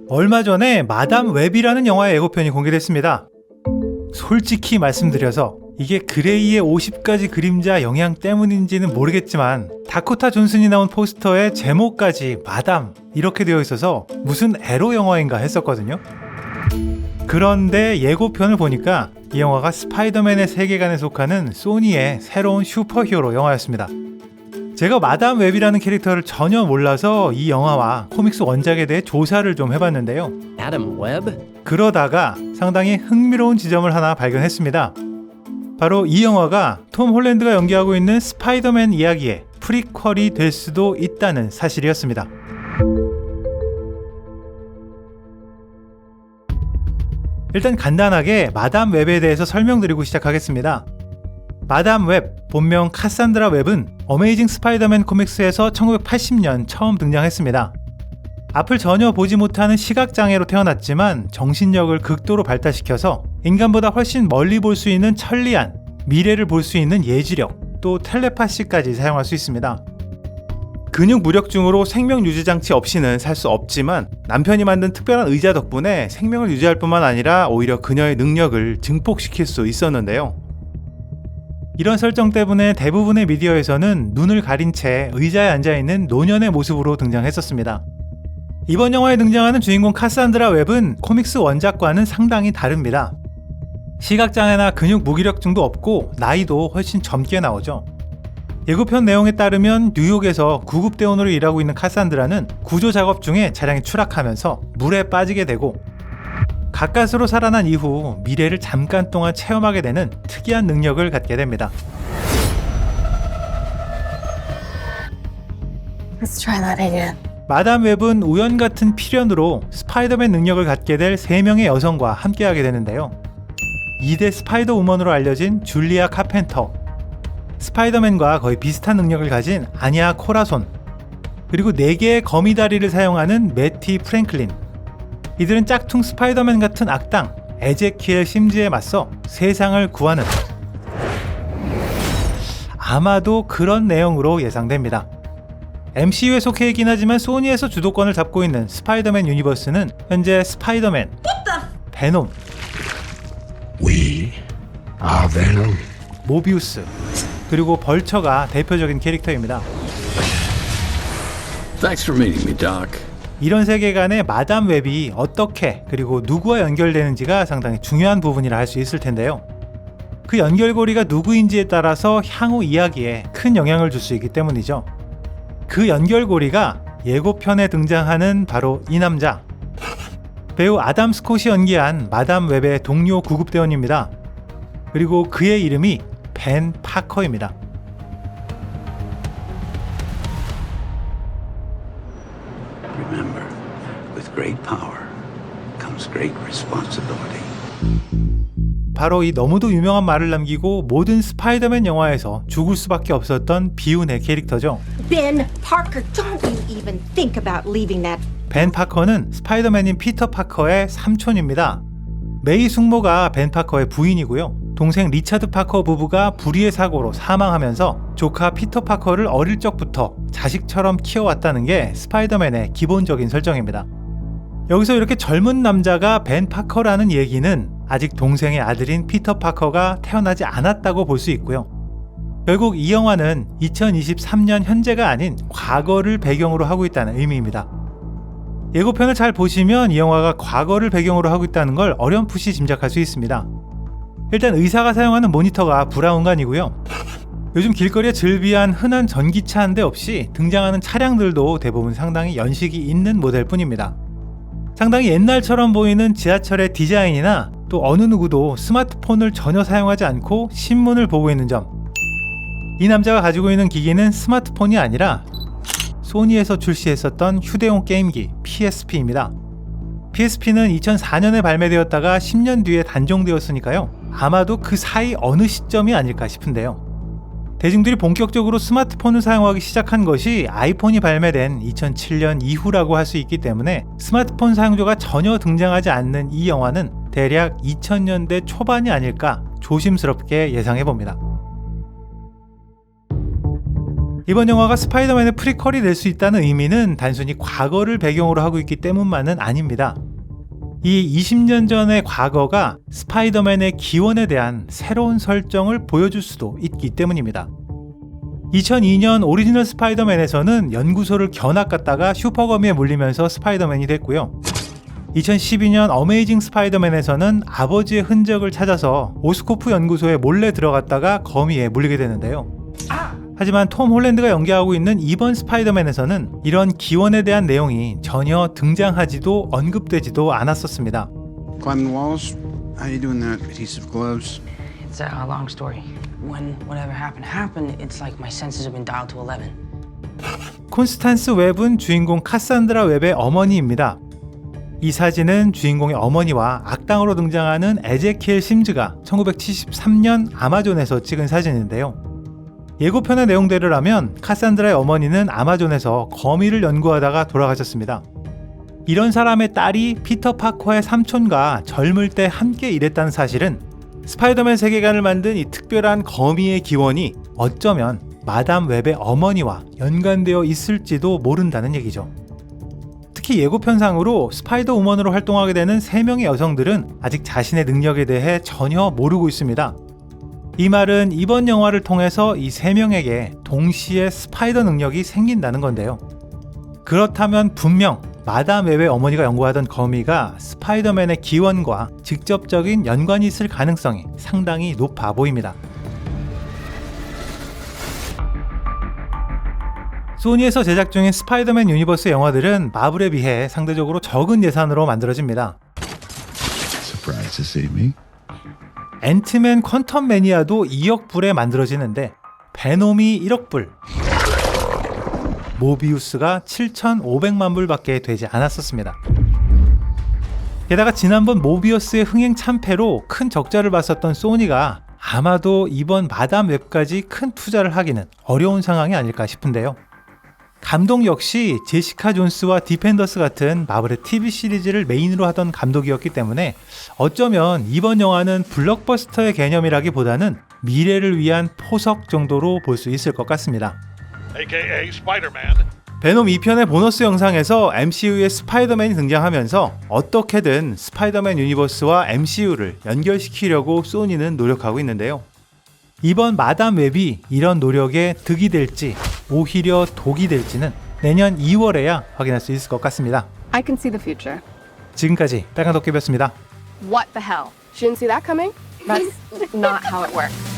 얼마 전에 마담 웹이라는 영화의 예고편이 공개됐습니다. 솔직히 말씀드려서 이게 그레이의 50가지 그림자 영향 때문인지는 모르겠지만 다코타 존슨이 나온 포스터에 제목까지 마담 이렇게 되어 있어서 무슨 에로 영화인가 했었거든요. 그런데 예고편을 보니까 이 영화가 스파이더맨의 세계관에 속하는 소니의 새로운 슈퍼히어로 영화였습니다. 제가 마담 웹이라는 캐릭터를 전혀 몰라서 이 영화와 코믹스 원작에 대해 조사를 좀 해봤는데요. Adam Webb? 그러다가 상당히 흥미로운 지점을 하나 발견했습니다. 바로 이 영화가 톰 홀랜드가 연기하고 있는 스파이더맨 이야기의 프리퀄이 될 수도 있다는 사실이었습니다. 일단 간단하게 마담 웹에 대해서 설명드리고 시작하겠습니다. 마담 웹, 본명 카산드라 웹은 어메이징 스파이더맨 코믹스에서 1980년 처음 등장했습니다. 앞을 전혀 보지 못하는 시각장애로 태어났지만 정신력을 극도로 발달시켜서 인간보다 훨씬 멀리 볼 수 있는 천리안, 미래를 볼 수 있는 예지력, 또 텔레파시까지 사용할 수 있습니다. 근육 무력증으로 생명 유지장치 없이는 살 수 없지만 남편이 만든 특별한 의자 덕분에 생명을 유지할 뿐만 아니라 오히려 그녀의 능력을 증폭시킬 수 있었는데요. 이런 설정 때문에 대부분의 미디어에서는 눈을 가린 채 의자에 앉아있는 노년의 모습으로 등장했었습니다. 이번 영화에 등장하는 주인공 카산드라 웹은 코믹스 원작과는 상당히 다릅니다. 시각장애나 근육 무기력증도 없고 나이도 훨씬 젊게 나오죠. 예고편 내용에 따르면 뉴욕에서 구급대원으로 일하고 있는 카산드라는 구조 작업 중에 차량이 추락하면서 물에 빠지게 되고 가까스로 살아난 이후 미래를 잠깐 동안 체험하게 되는 특이한 능력을 갖게 됩니다. Let's try that again. 마담 웹은 우연 같은 필연으로 스파이더맨 능력을 갖게 될 3명의 여성과 함께하게 되는데요. 2대 스파이더 우먼으로 알려진 줄리아 카펜터, 스파이더맨과 거의 비슷한 능력을 가진 아니아 코라손, 그리고 4개의 거미다리를 사용하는 매티 프랭클린. 이들은 짝퉁 스파이더맨 같은 악당 에제키엘 심즈에 맞서 세상을 구하는, 아마도 그런 내용으로 예상됩니다. MCU에 속해 있긴 하지만 소니에서 주도권을 잡고 있는 스파이더맨 유니버스는 현재 스파이더맨, 베놈, We are Venom. 모비우스, 그리고 벌처가 대표적인 캐릭터입니다. Thanks for meeting me, Doc. 이런 세계관의 마담 웹이 어떻게 그리고 누구와 연결되는지가 상당히 중요한 부분이라 할 수 있을 텐데요. 그 연결고리가 누구인지에 따라서 향후 이야기에 큰 영향을 줄 수 있기 때문이죠. 그 연결고리가 예고편에 등장하는 바로 이 남자, 배우 아담 스콧이 연기한 마담 웹의 동료 구급대원입니다. 그리고 그의 이름이 벤 파커입니다. Remember, with great power comes great responsibility. 바로 이 너무도 유명한 말을 남기고 모든 스파이더맨 영화에서 죽을 수밖에 없었던 비운의 캐릭터죠. Ben Parker, don't you even think about leaving that. 벤 파커는 스파이더맨인 피터 파커의 삼촌입니다. 메이 숙모가 벤 파커의 부인이고요. 동생 리차드 파커 부부가 불의의 사고로 사망하면서 조카 피터 파커를 어릴 적부터 자식처럼 키워왔다는 게 스파이더맨의 기본적인 설정입니다. 여기서 이렇게 젊은 남자가 벤 파커라는 얘기는 아직 동생의 아들인 피터 파커가 태어나지 않았다고 볼 수 있고요. 결국 이 영화는 2023년 현재가 아닌 과거를 배경으로 하고 있다는 의미입니다. 예고편을 잘 보시면 이 영화가 과거를 배경으로 하고 있다는 걸 어렴풋이 짐작할 수 있습니다. 일단 의사가 사용하는 모니터가 브라운관이고요. 요즘 길거리에 즐비한 흔한 전기차 한 대 없이 등장하는 차량들도 대부분 상당히 연식이 있는 모델뿐입니다. 상당히 옛날처럼 보이는 지하철의 디자인이나 또 어느 누구도 스마트폰을 전혀 사용하지 않고 신문을 보고 있는 점, 이 남자가 가지고 있는 기기는 스마트폰이 아니라 소니에서 출시했었던 휴대용 게임기 PSP입니다. PSP는 2004년에 발매되었다가 10년 뒤에 단종되었으니까요. 아마도 그 사이 어느 시점이 아닐까 싶은데요. 대중들이 본격적으로 스마트폰을 사용하기 시작한 것이 아이폰이 발매된 2007년 이후라고 할 수 있기 때문에 스마트폰 사용자가 전혀 등장하지 않는 이 영화는 대략 2000년대 초반이 아닐까 조심스럽게 예상해봅니다. 이번 영화가 스파이더맨의 프리퀄이 될 수 있다는 의미는 단순히 과거를 배경으로 하고 있기 때문만은 아닙니다. 이 20년 전의 과거가 스파이더맨의 기원에 대한 새로운 설정을 보여줄 수도 있기 때문입니다. 2002년 오리지널 스파이더맨에서는 연구소를 견학 갔다가 슈퍼거미에 물리면서 스파이더맨이 됐고요. 2012년 어메이징 스파이더맨에서는 아버지의 흔적을 찾아서 오스코프 연구소에 몰래 들어갔다가 거미에 물리게 되는데요. 하지만 톰 홀랜드가 연기하고 있는 이번 스파이더맨에서는 이런 기원에 대한 내용이 전혀 등장하지도 언급되지도 않았었습니다. Climbing walls? How you doing that? Adhesive gloves? It's a long story. When whatever happened, it's like my senses have been dialed to 11. 콘스탄스 웹은 주인공 카산드라 웹의 어머니입니다. 이 사진은 주인공의 어머니와 악당으로 등장하는 에제키엘 심즈가 1973년 아마존에서 찍은 사진인데요. 예고편의 내용대로라면 카산드라의 어머니는 아마존에서 거미를 연구하다가 돌아가셨습니다. 이런 사람의 딸이 피터 파커의 삼촌과 젊을 때 함께 일했다는 사실은 스파이더맨 세계관을 만든 이 특별한 거미의 기원이 어쩌면 마담 웹의 어머니와 연관되어 있을지도 모른다는 얘기죠. 특히 예고편상으로 스파이더 우먼으로 활동하게 되는 3명의 여성들은 아직 자신의 능력에 대해 전혀 모르고 있습니다. 이 말은 이번 영화를 통해서 이 3명에게 동시에 스파이더 능력이 생긴다는 건데요. 그렇다면 분명 마담 웹의 어머니가 연구하던 거미가 스파이더맨의 기원과 직접적인 연관이 있을 가능성이 상당히 높아 보입니다. 소니에서 제작 중인 스파이더맨 유니버스 영화들은 마블에 비해 상대적으로 적은 예산으로 만들어집니다. Surprised to see me? 앤트맨 퀀텀 매니아도 2억 불에 만들어지는데 베놈이 1억 불, 모비우스가 7,500만 불밖에 되지 않았었습니다. 게다가 지난번 모비우스의 흥행 참패로 큰 적자를 봤었던 소니가 아마도 이번 마담 웹까지 큰 투자를 하기는 어려운 상황이 아닐까 싶은데요. 감독 역시 제시카 존스와 디펜더스 같은 마블의 TV 시리즈를 메인으로 하던 감독이었기 때문에 어쩌면 이번 영화는 블록버스터의 개념이라기보다는 미래를 위한 포석 정도로 볼 수 있을 것 같습니다. AKA Spider-Man. 베놈 2편의 보너스 영상에서 MCU의 스파이더맨이 등장하면서 어떻게든 스파이더맨 유니버스와 MCU를 연결시키려고 소니는 노력하고 있는데요. 이번 마담 웹이 이런 노력에 득이 될지 오히려 독이 될지는 내년 2월에야 확인할 수 있을 것 같습니다. I can see the future. 지금까지 빨간도깨비였습니다. What the hell? She didn't see that coming? That's not how it works.